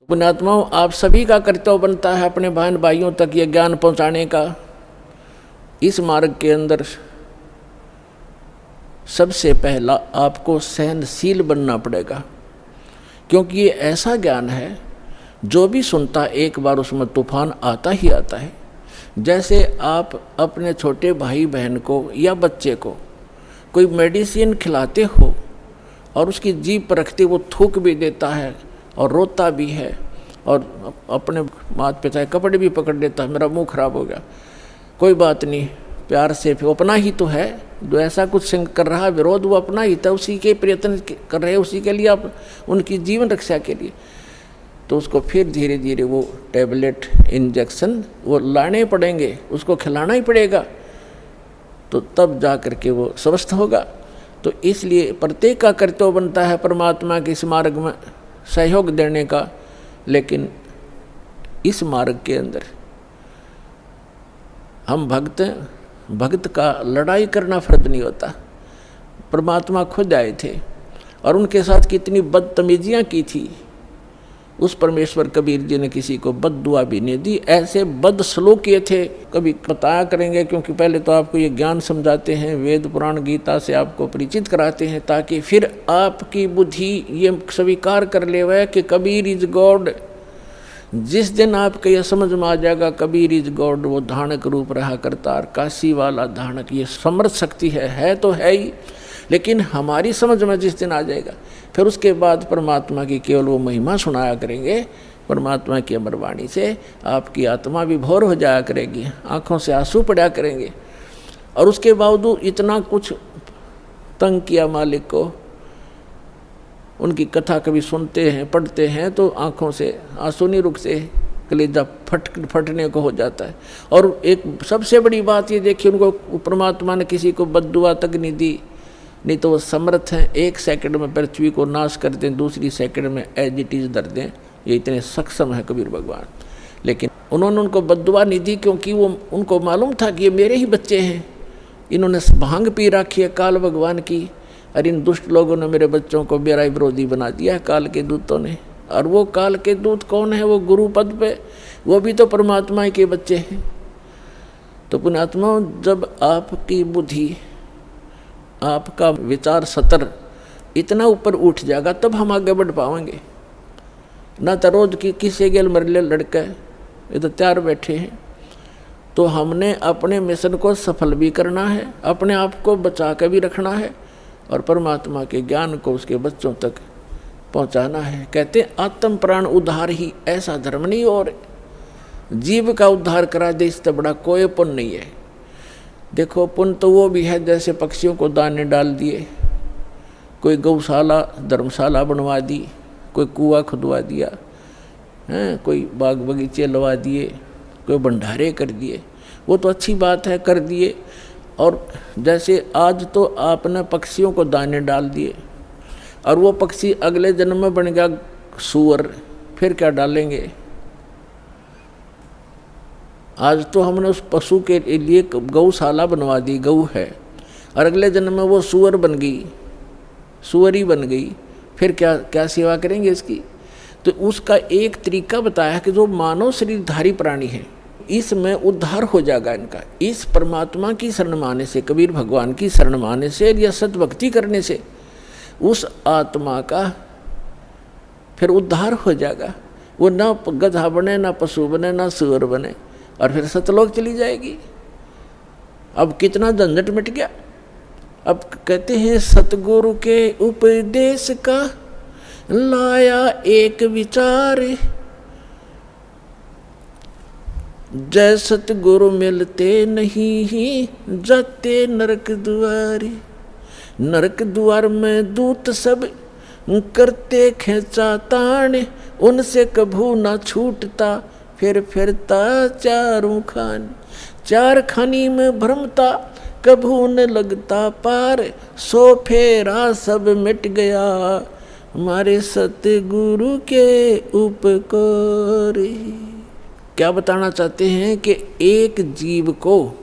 पुण्यात्माओं, आप सभी का कर्तव्य बनता है अपने बहन भाइयों तक ये ज्ञान पहुंचाने का। इस मार्ग के अंदर सबसे पहला आपको सहनशील बनना पड़ेगा, क्योंकि ये ऐसा ज्ञान है जो भी सुनता एक बार उसमें तूफान आता ही आता है। जैसे आप अपने छोटे भाई बहन को या बच्चे को कोई मेडिसिन खिलाते हो और उसकी जीभ परखते वो थूक भी देता है और रोता भी है और अपने माता पिता के कपड़े भी पकड़ लेता है, मेरा मुंह खराब हो गया, कोई बात नहीं, प्यार से, वो अपना ही तो है। जो ऐसा कुछ कर रहा है विरोध, वो अपना ही था, उसी के प्रयत्न कर रहे हैं, उसी के लिए आप उनकी जीवन रक्षा के लिए। तो उसको फिर धीरे धीरे वो टैबलेट इंजेक्शन वो लाने पड़ेंगे, उसको खिलाना ही पड़ेगा, तो तब जा कर के वो स्वस्थ होगा। तो इसलिए प्रत्येक का कर्तव्य बनता है परमात्मा के इस मार्ग में सहयोग देने का। लेकिन इस मार्ग के अंदर हम भक्त का लड़ाई करना फर्ज नहीं होता। परमात्मा खुद आए थे और उनके साथ कितनी बदतमीजियाँ की थी। उस परमेश्वर कबीर जी ने किसी को बद्दुआ भी नहीं दी, ऐसे बदसलूक किए थे। कभी बताया करेंगे, क्योंकि पहले तो आपको ये ज्ञान समझाते हैं, वेद पुराण गीता से आपको परिचित कराते हैं, ताकि फिर आपकी बुद्धि ये स्वीकार कर ले वह कि कबीर इज गॉड। जिस दिन आपको यह समझ में आ जाएगा कबीर इज गॉड, वो धानक रूप रहा करतार, काशी वाला धानक, ये समर्थ शक्ति है तो है ही, लेकिन हमारी समझ में जिस दिन आ जाएगा, फिर उसके बाद परमात्मा की केवल वो महिमा सुनाया करेंगे। परमात्मा की अमर वाणी से आपकी आत्मा भी भोर हो जाया करेगी, आँखों से आंसू पड़ा करेंगे। और उसके बावजूद इतना कुछ तंग किया मालिक को, उनकी कथा कभी सुनते हैं पढ़ते हैं तो आँखों से आंसू नहीं रुकते, कलेजा फटने को हो जाता है। और एक सबसे बड़ी बात ये देखिए, उनको परमात्मा ने किसी को बद्दुआ तक नहीं दी, नहीं तो वो समर्थ हैं, एक सेकंड में पृथ्वी को नाश कर दें, दूसरी सेकंड में एज इट इज धर दें, ये इतने सक्षम है कबीर भगवान। लेकिन उन्होंने उनको बद्दुआ नहीं दी, क्योंकि वो उनको मालूम था कि ये मेरे ही बच्चे हैं, इन्होंने भांग पी रखी है काल भगवान की, और इन दुष्ट लोगों ने मेरे बच्चों को मेरा विरोधी बना दिया है काल के दूतों ने। और वो काल के दूत कौन है? वो गुरु पद पे, वो भी तो परमात्मा के बच्चे हैं। तो पुण्यात्मा, जब आपकी बुद्धि, आपका विचार सतर इतना ऊपर उठ जाएगा, तब हम आगे बढ़ पाएंगे। ना तो रोज की किसी गेल मरले लड़के ये तो तैयार बैठे हैं। तो हमने अपने मिशन को सफल भी करना है, अपने आप को बचा के भी रखना है, और परमात्मा के ज्ञान को उसके बच्चों तक पहुंचाना है। कहते आत्म प्राण उद्धार ही ऐसा धर्म नहीं, और जीव का उद्धार करा दे इससे बड़ा कोई पुण्य नहीं है। देखो, पुण्य तो वो भी है जैसे पक्षियों को दाने डाल दिए, कोई गौशाला धर्मशाला बनवा दी, कोई कुआं खुदवा दिया हैं, कोई बाग बगीचे लगा दिए, कोई भंडारे कर दिए, वो तो अच्छी बात है, कर दिए। और जैसे आज तो आपने पक्षियों को दाने डाल दिए, और वो पक्षी अगले जन्म में बन गया सूअर, फिर क्या डालेंगे? आज तो हमने उस पशु के लिए गौशाला बनवा दी, गऊ है, और अगले जन्म में वो सूअर बन गई, सूअरी बन गई, फिर क्या क्या सेवा करेंगे इसकी? तो उसका एक तरीका बताया कि जो मानव शरीरधारी प्राणी है, इसमें उद्धार हो जाएगा इनका। इस परमात्मा की शरण माने से, कबीर भगवान की शरण माने से या सद्भक्ति करने से उस आत्मा का फिर उद्धार हो जाएगा। वो ना गधा बने, ना पशु बने, ना सूअर बने, और फिर सतलोक चली जाएगी। अब कितना झंझट मिट गया। अब कहते हैं सतगुरु के उपदेश का लाया एक विचार, जय सतगुरु मिलते नहीं ही जाते नरक द्वारे। नरक द्वार में दूत सब करते खेचा तान, उनसे कभू ना छूटता फिर फिरता चारों खान। चार खानी में भ्रमता कभू न लगता पार, सो फेरा सब मिट गया हमारे सतगुरु के उपकार। क्या बताना चाहते हैं कि एक जीव को,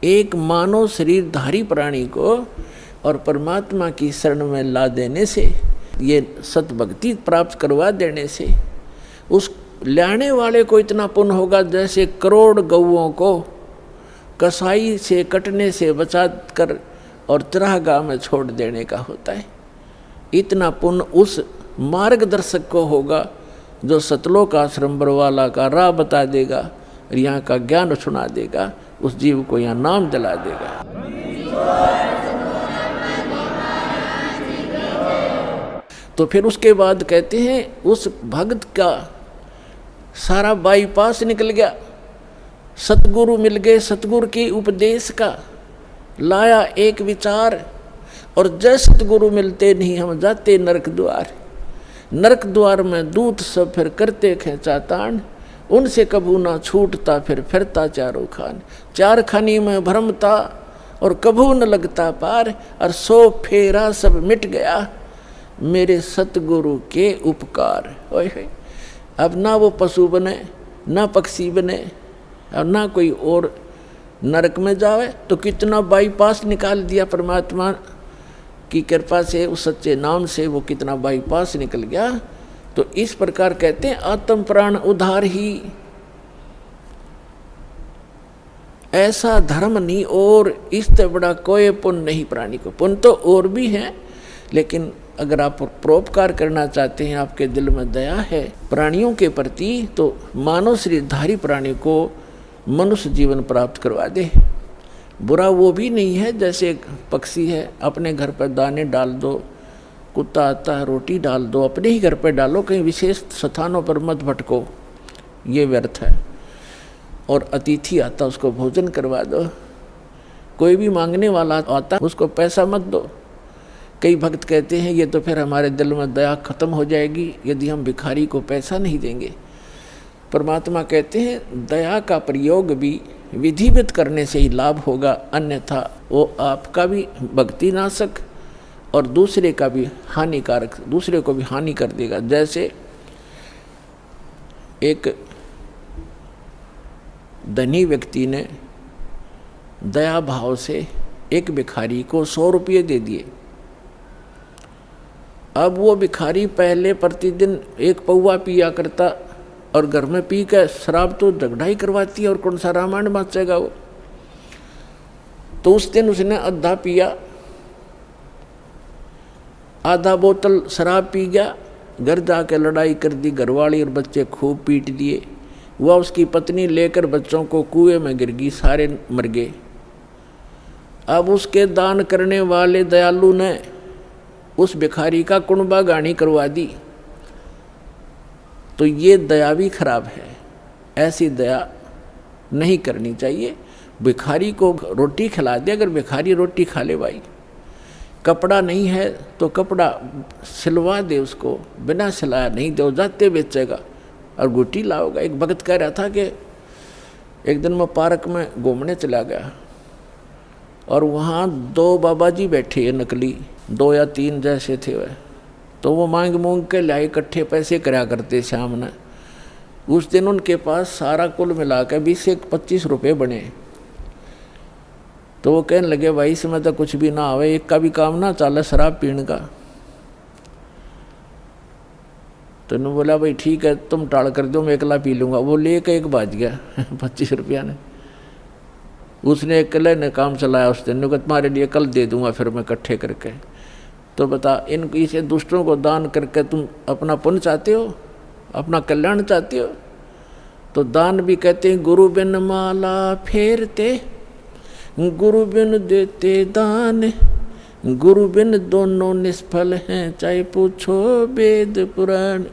एक मानव शरीरधारी प्राणी को और परमात्मा की शरण में ला देने से ये सतभक्ति प्राप्त करवा देने से उस लाने वाले को इतना पुण्य होगा जैसे करोड़ गौओं को कसाई से कटने से बचा कर और चरागाह में छोड़ देने का होता है। इतना पुण्य उस मार्गदर्शक को होगा जो सतलोक आश्रम बरवाला का राह बता देगा और यहाँ का ज्ञान सुना देगा, उस जीव को यहाँ नाम दिला देगा। तो फिर उसके बाद कहते हैं उस भक्त का सारा बाईपास निकल गया, सतगुरु मिल गए, सतगुरु के उपदेश का लाया एक विचार, और जय सतगुरु मिलते नहीं हम जाते नरक द्वार। नरक द्वार में दूत सब फिर करते खेचा तान, उनसे कभू ना छूटता फिर फिरता चारों खान। चार खानी में भ्रमता और कभू न लगता पार, और 100 फेरा सब मिट गया मेरे सतगुरु के उपकार। ओए अब ना वो पशु बने, ना पक्षी बने, और ना कोई और नरक में जावे। तो कितना बाईपास निकाल दिया परमात्मा की कृपा से, उस सच्चे नाम से वो कितना बाईपास निकल गया। तो इस प्रकार कहते हैं आत्म प्राण उद्धार ही, ऐसा धर्म नहीं और इससे बड़ा कोई पुण्य नहीं प्राणी को। पुण्य तो और भी है, लेकिन अगर आप परोपकार करना चाहते हैं, आपके दिल में दया है प्राणियों के प्रति, तो मानव शरीरधारी प्राणी को मनुष्य जीवन प्राप्त करवा दे। बुरा वो भी नहीं है, जैसे एक पक्षी है, अपने घर पर दाने डाल दो, कुत्ता आता है रोटी डाल दो, अपने ही घर पर डालो, कहीं विशेष स्थानों पर मत भटको, ये व्यर्थ है। और अतिथि आता उसको भोजन करवा दो, कोई भी मांगने वाला आता उसको पैसा मत दो। कई भक्त कहते हैं ये तो फिर हमारे दिल में दया खत्म हो जाएगी यदि हम भिखारी को पैसा नहीं देंगे। परमात्मा कहते हैं दया का प्रयोग भी विधिवत करने से ही लाभ होगा, अन्यथा वो आपका भी भक्ति नाशक और दूसरे का भी हानिकारक, दूसरे को भी हानि कर देगा। जैसे एक धनी व्यक्ति ने दया भाव से एक भिखारी को 100 रुपये दे दिए। अब वो भिखारी पहले प्रतिदिन 1 पौवा पिया करता और घर में पी कर शराब तो झगड़ा ही करवाती है और कौन सा रामायण बाँचेगा वो। तो उस दिन उसने आधा पिया, आधा बोतल शराब पी गया, घर जाके लड़ाई कर दी, घरवाली और बच्चे खूब पीट दिए। वह उसकी पत्नी लेकर बच्चों को कुएं में गिर गई, सारे मर गए। अब उसके दान करने वाले दयालु ने उस भिखारी का कुणबा गानी करवा दी। तो ये दया भी खराब है, ऐसी दया नहीं करनी चाहिए। भिखारी को रोटी खिला दे, अगर भिखारी रोटी खा ले भाई, कपड़ा नहीं है तो कपड़ा सिलवा दे उसको, बिना सिलाया नहीं दो जाते बेचेगा और गुटी लाओगा। एक भक्त कह रहा था कि एक दिन मैं पार्क में घूमने चला गया और वहाँ 2 बाबा जी बैठे, नकली 2 या 3 जैसे थे वह। तो वो मांग मूंग के लाए, इकट्ठे पैसे कराया करते शाम ने। उस दिन उनके पास सारा कुल मिलाकर 20 से 25 रुपये बने। तो वो कहने लगे भाई इसमें तो कुछ भी ना आवे, एक का भी काम ना चले शराब पीने का। तो उन्होंने बोला भाई ठीक है तुम टाल कर दो, मैं अकेला पी लूँगा। वो ले के 1 बाज गया 25 रुपया ने। उसने अकेले ने काम चलाया उस दिन, कहा तुम्हारे लिए कल दे दूंगा फिर मैं इकट्ठे करके। तो बता, इन इसे दुष्टों को दान करके तुम अपना पुण्य चाहते हो, अपना कल्याण चाहते हो? तो दान भी कहते हैं गुरु बिन माला फेरते, गुरु बिन देते दान, गुरु बिन दोनों निष्फल हैं, चाहे पूछो वेद पुराण।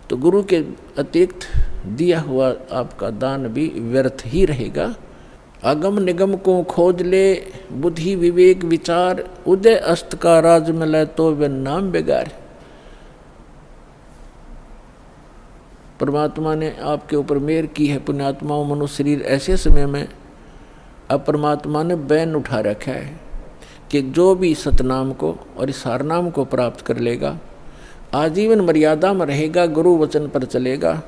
तो गुरु के अतिरिक्त दिया हुआ आपका दान भी व्यर्थ ही रहेगा। अगम निगम को खोज ले, बुद्धि विवेक विचार, उदय अस्त का राज मिले तो वे नाम बेगार। परमात्मा ने आपके ऊपर मेहर की है पुण्यात्माओं। मनुष्य शरीर ऐसे समय में अब परमात्मा ने बैन उठा रखा है कि जो भी सतनाम को और इस हारनाम को प्राप्त कर लेगा, आजीवन मर्यादा में रहेगा, गुरु वचन पर चलेगा,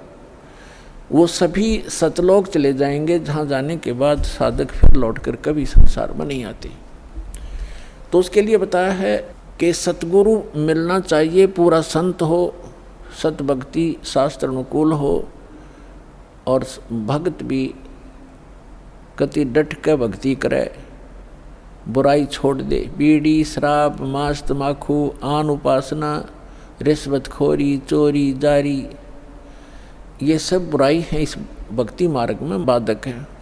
वो सभी सतलोक चले जाएंगे, जहाँ जाने के बाद साधक फिर लौटकर कभी संसार में नहीं आते। तो उसके लिए बताया है कि सतगुरु मिलना चाहिए, पूरा संत हो, सतभक्ति शास्त्र अनुकूल हो, और भक्त भी कति डट के भक्ति करे, बुराई छोड़ दे। बीड़ी, शराब, मांस, तमाकू, आन उपासना, रिश्वतखोरी, चोरी, जारी, ये सब बुराई है, इस भक्ति मार्ग में बाधक है।